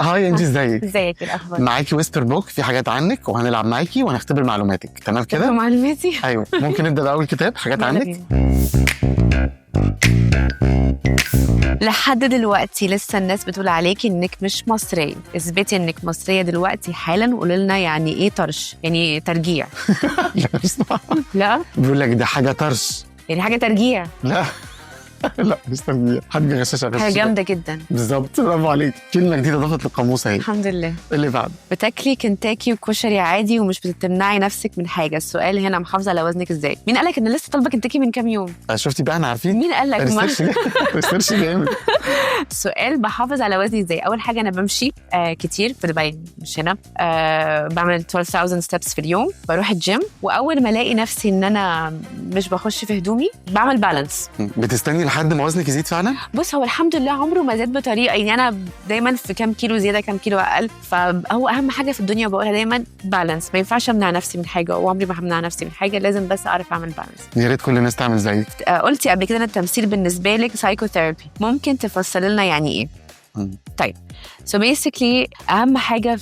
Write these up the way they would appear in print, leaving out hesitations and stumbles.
هاي انت ازيك؟ ازيك الاخبار؟ معاكي ويسبر بوك، في حاجات عنك وهنلعب معاكي وهنختبر معلوماتك، تمام كده؟ معلوماتي. ايوه، ممكن نبدا باول كتاب حاجات يلا عنك. بينا. لحد دلوقتي لسه الناس بتقول عليكي انك مش مصريه، اثبتي انك مصريه دلوقتي حالا وقولي لنا يعني ايه طرش، يعني ترجيع. لا اسمع، لا بيقول لك ده حاجه طرش. يعني حاجه ترجيع، لا لا مش تنبيه، حد بيغششها حاجه جامده جدا. بالظبط، برافو عليك، كلمه جديده ضافت للقاموس اهي. الحمد لله. اللي بعد، بتاكلي كنتاكي وكشري عادي ومش بتمنعي نفسك من حاجه. السؤال هنا، محافظه على وزنك ازاي؟ مين قالك ان لسه طالبه كنتاكي من كام يوم؟ شفتي بقى، انا عارفين. مين قالك؟ ريسيرش جامد. السؤال بحافظ على وزني ازاي؟ اول حاجه انا بمشي كتير في دبي، مش هنا. بعمل 12,000 ستيبس في اليوم، بروح الجيم، واول ما الاقي نفسي ان انا مش بخش في هدومي بعمل بالانس. بتستني لحد ما وزنك يزيد فعلا؟ بص، هو الحمد لله عمره ما زاد بطريقه، يعني انا دايما في كام كيلو زياده كام كيلو اقل، فهو اهم حاجه في الدنيا بقولها دايما بالانس. ما ينفعش امنع نفسي من حاجه، وعمري ما همنع نفسي من حاجه، لازم بس اعرف اعمل بالانس. يا ريت كل الناس تعمل زيك. قلتي قبل كده ان التمثيل بالنسبه لك سايكوثيرابي، ممكن تفصلي لنا يعني ايه؟ طيب، سو بيسكلي اهم حاجه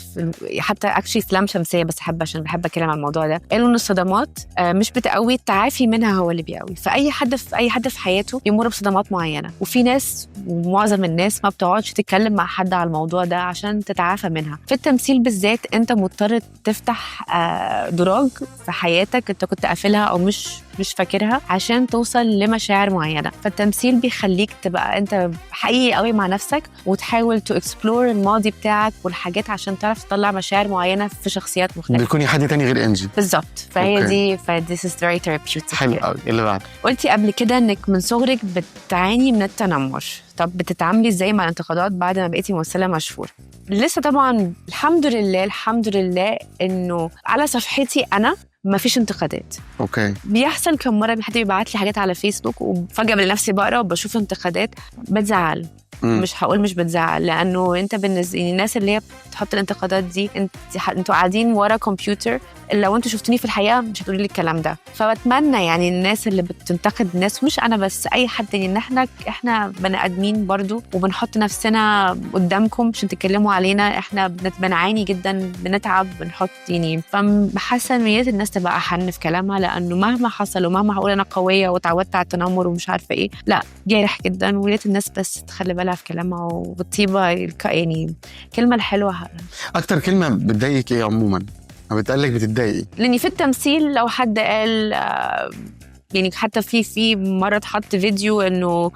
حتى اكشلي في لام شمسيه، بس عشان بحب اتكلم عن الموضوع ده، قالوا ان الصدمات مش بتقوي، التعافي منها هو اللي بيقوي. فاي حد في حياته يمر بصدمات معينه، وفي ناس ومعظم الناس ما بتقعدش تتكلم مع حد على الموضوع ده عشان تتعافى منها. في التمثيل بالذات انت مضطر تفتح دراج في حياتك انت كنت قافلها او مش فاكرها عشان توصل لمشاعر معينه. فالتمثيل بيخليك تبقى انت حقيقي قوي مع نفسك، وتحاول تو اكسبلور الماضي بتاعك والحاجات عشان تعرف تطلع مشاعر معينه في شخصيات مختلفه. بيكوني حد تاني غير انجي. بالظبط. فهي دي this is very therapeutic. حلو قوي. اللي بعد، قلتي قبل كده انك من صغرك بتعاني من التنمر. طب بتتعاملي ازاي مع الانتقادات بعد ما بقيتي ممثله مشهوره؟ لسه طبعا الحمد لله انه على صفحتي انا ما فيش انتقادات. اوكي. بيحصل كم مره حد بيبعت لي حاجات على فيسبوك وفجاه بنفسي بقرا وبشوف انتقادات بتزعل. مش هقول مش بتزعل، لانه انت بالنسبه الناس اللي هي بتحط الانتقادات دي، انتوا قاعدين ورا كمبيوتر، لو انتوا شفتوني في الحقيقه مش هتقولي لي الكلام ده. فبتمنى يعني الناس اللي بتنتقد الناس، مش انا بس، اي حد تاني، ان احنا بني ادمين برضو، وبنحط نفسنا قدامكم عشان تتكلموا علينا. احنا بنعاني جدا، بنتعب، بنحط يعني. فحاسه ان نيات الناس تبقى احن في كلامها، لانه مهما حصل ومهما هقول انا قويه وتعودت على التنمر ومش عارفه ايه، لا، جارح جدا. وليت الناس بس تخلي بالها في كلامها، والطيبه يعني الكلمه الحلوه. اكتر كلمه بتضايقك ايه عموما؟ او بتقلك بتتضايقي؟ لاني في التمثيل لو حد قال يعني حتى في مره اتحط فيديو انه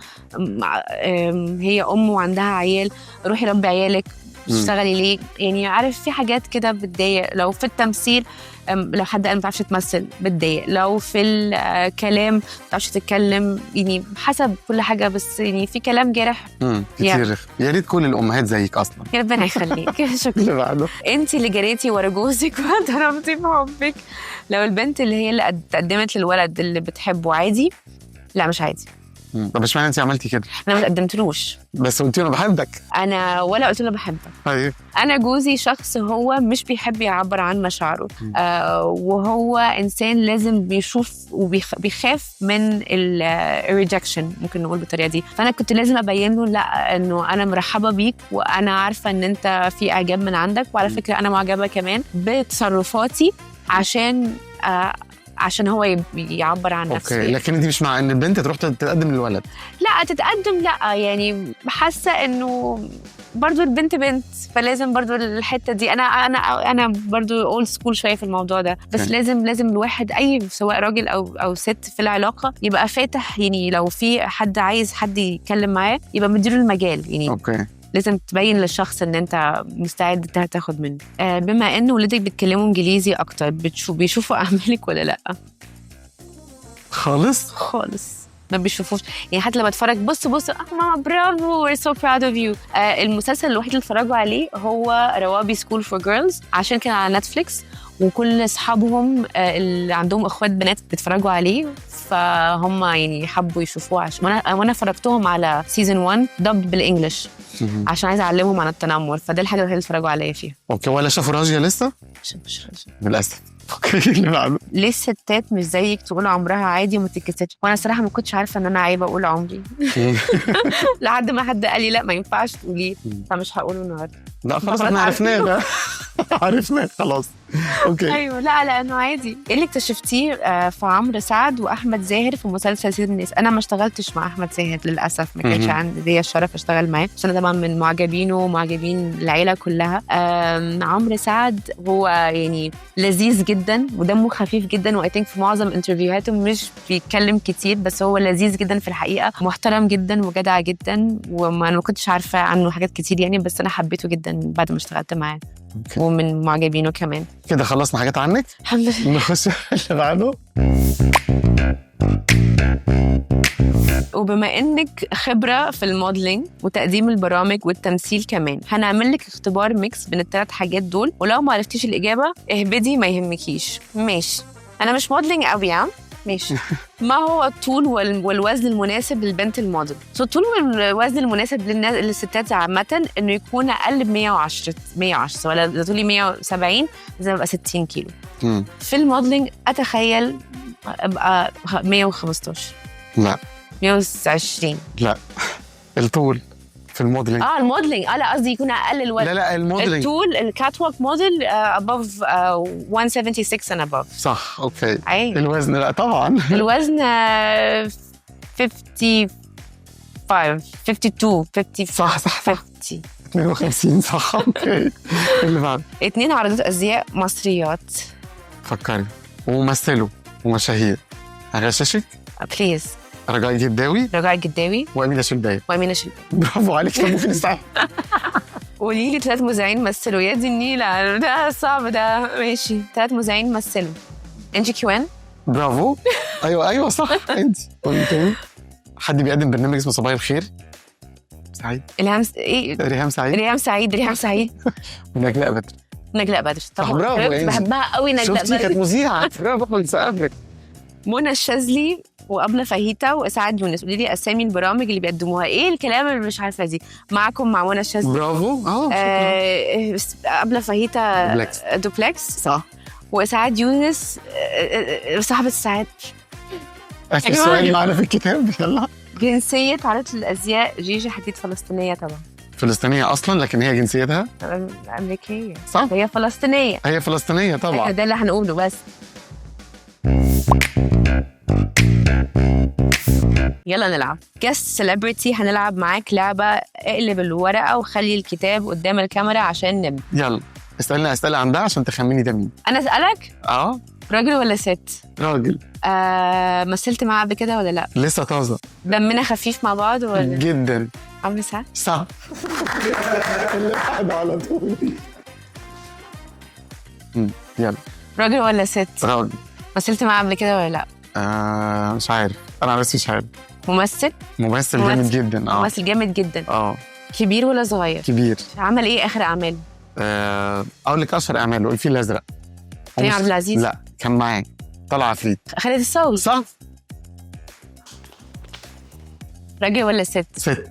هي ام وعندها عيال، روحي ربي عيالك، تشتغلي ليه؟ يعني عارف، في حاجات كده بتضايق. لو في التمثيل لو حد قال ما بتعرفش تمثل بتضايق. لو في الكلام ما بتعرفش تتكلم، يعني حسب كل حاجه، بس يعني في كلام جارح كتير. يا ريت كل الامهات زيك اصلا. يا ربنا يخليك. شكرا. انت اللي جريتي ورا جوزك وضربتي بحبك. لو البنت اللي هي اللي قدمت للولد اللي بتحبه عادي؟ لا مش عادي. طب اشمعنى انت عملتي كده؟ انا ما قدمتلوش، بس قلتي له بحبك. انا ولا قلت له بحبك. ايوه. انا جوزي شخص هو مش بيحب يعبر عن مشاعره، وهو انسان لازم بيشوف وبيخاف من الريجكشن، ممكن نقول بالطريقه دي. فانا كنت لازم ابين له لا، انه انا مرحبه بيك، وانا عارفه ان انت في اعجاب من عندك، وعلى فكره انا معجبه كمان بتصرفاتي عشان هو يعبر عن نفسه. اوكي. لكن انت مش مع ان البنت تروح تتقدم للولد؟ لا تتقدم، لا، يعني حاسه انه برضو البنت بنت، فلازم برضو الحته دي. انا برضو اولد سكول شويه في الموضوع ده، بس لازم الواحد، اي سواء راجل او ست في العلاقه، يبقى فاتح. يعني لو في حد عايز حد يتكلم معاه، يبقى مديله المجال يعني. اوكي. لازم تبين للشخص ان انت مستعد تاخد منه. بما ان ولادك بيتكلموا انجليزي اكتر، بيشوفوا اعمالك ولا لا؟ خالص ما بيشوفوش. يعني حتى لما اتفرج، بص ماما برافو، we're so proud of you. المسلسل الوحيد اللي اتفرجوا عليه هو روابي سكول فور جيرلز، عشان كان على نتفليكس، وكل اصحابهم اللي عندهم اخوات بنات بيتفرجوا عليه، فهم يعني حبوا يشوفوه. عشان وانا فرجتهم على سيزون 1 دب بالانجلش، عشان عايزه اعلمهم عن التنمر. فده الحاجه الوحيده اللي اتفرجوا عليا فيها. اوكي. ولا شافوا راجية لسه؟ مش للاسف. اوكي اللي بعده. ليه الستات مش زيك تقول عمرها عادي وما تتكسفش؟ وانا صراحه ما كنتش عارفه ان انا عيب اقول عمري لحد ما حد قال لي لا ما ينفعش تقوليه، فمش هقوله النهارده. لا خلاص احنا عرفناه ده. عرفناه خلاص. اوكي. ايوه لا لانه عادي. ايه اللي اكتشفتيه في عمرو سعد واحمد زاهر في مسلسل سيد الناس؟ انا ما اشتغلتش مع احمد زاهر للاسف، ما كانش عندي ليا الشرف اشتغل معاه، بس انا طبعا من معجبينه ومعجبين العيله كلها. عمرو سعد هو يعني لذيذ جدا ودمه خفيف جدا، واي ثينك في معظم انترفيوهاته مش بيتكلم كتير، بس هو لذيذ جدا في الحقيقه، محترم جدا وجدع جدا، وما كنتش عارفه عنه حاجات كتير يعني، بس انا حبيته جدا بعد ما اشتغلت معاه. أوكي. ومن معجبينه كمان. كده خلصنا حاجات عنك. الحمد لله. نخش اللي بعده. وبما انك خبره في الموديلينج وتقديم البرامج والتمثيل كمان، هنعمل لك اختبار ميكس بين الثلاث حاجات دول، ولو ما عرفتيش الاجابه اهبدي ما يهمكيش. ماشي. انا مش موديلينج قوي ماشي. ما هو الطول والوزن المناسب للبنت الموديل؟ الطول والوزن المناسب للستات عامة انه يكون اقل ب 110 ولا اذا طولي 170 لازم ابقى 60 كيلو. في الموديلينج اتخيل ابقى 115. لا 120. لا الطول في الموديلنج. الموديلنج لا قصدي يكون اقل الوزن. لا الموديلنج الطول الكات ووك موديل above 176 and above. صح. اوكي. عين. الوزن لا طبعا. الوزن 55 52 50. صح 50 52 صح. اوكي. اللي بعد. 2 عارضات ازياء مصريات. فكري وممثلوا ومشاهير. هغششك. بليز. رجاء الجداوي. رجاء الجداوي وأمينة شلباية. برافو عليك. طب ممكن نستعمل. قولي لي 3 مذيعين مثلوا. يا دي النيلة ده صعب ده. ماشي. 3 مذيعين مثلوا. انجي كيوان. برافو. ايوه صح. انت حد بيقدم برنامج اسمه صباح الخير. سعيد. ريهام سعيد. ونجلاء بدر. طبعا برافو. بحبها قوي نجلاء بدر. شفتي كانت مذيعة. برافو سقفك. منى الشاذلي وأبلة فاهيتا وإسعاد يونس. قولي لي أسامي البرامج اللي بيقدموها. إيه الكلام اللي مش عارفة دي؟ معكم مع منى الشاذلي. برافو. أبلة فاهيتا دوبلكس. صح. وإسعاد يونس صاحبة الساعات. آخر سؤال معنا في الكتاب. يلا. جنسية عارضة الأزياء جيجي حديد فلسطينية طبعا. فلسطينية أصلا لكن هي جنسيتها أمريكية. صح. هي فلسطينية طبعا. ده اللي هنقوله بس. يلا نلعب جست سيلبرتي. هنلعب معاك لعبة. اقلب الورقة وخلي الكتاب قدام الكاميرا عشان نبدأ. يلا اسألني أسئلة عن ده عشان تخمني ده مين. أنا أسألك؟ راجل ولا ست؟ راجل. مثلت معاه قبل كده ولا لا؟ لسه طازة. دمنا خفيف مع بعض ولا؟ جدا. عمرو سعد. صح. اللي بعده على طول. يلا. راجل ولا ست؟ راجل. مثلت معاه قبل كده ولا لا؟ مش عارف. أنا بس مش عارف. ممثل جامد جدا. ممثل جامد جدا. كبير ولا صغير؟ كبير. عمل ايه اخر اعماله؟ اقول لك اشهر اعماله. الفيل الازرق. كريم عبد العزيز. لا كان معاه طلع عفريت. خالد الصاوي. صح. راجل ولا ست؟ ست.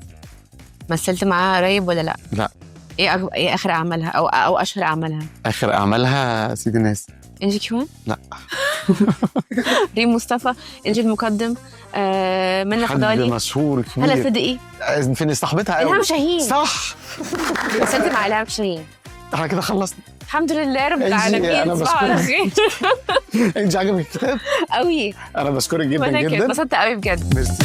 مثلت معاها قريب ولا لا؟ لا. ايه اخر اعمالها او اشهر اعمالها؟ اخر اعمالها سيد الناس. انجي كيوان؟ لا. ريم مصطفى. انجي المقدم. منى فضالي. حد مشهور كبير. هلا صدقي. فين صاحبتها قوي. إلهام شاهين. صح. مثلت مع إلهام شاهين. احنا كده خلصنا. الحمد لله رب العالمين. انا بشكرك. انت عجبك الكتاب قوي. انا بشكرك جدا وانا جدا. انبسطت قوي بجد. ميرسي.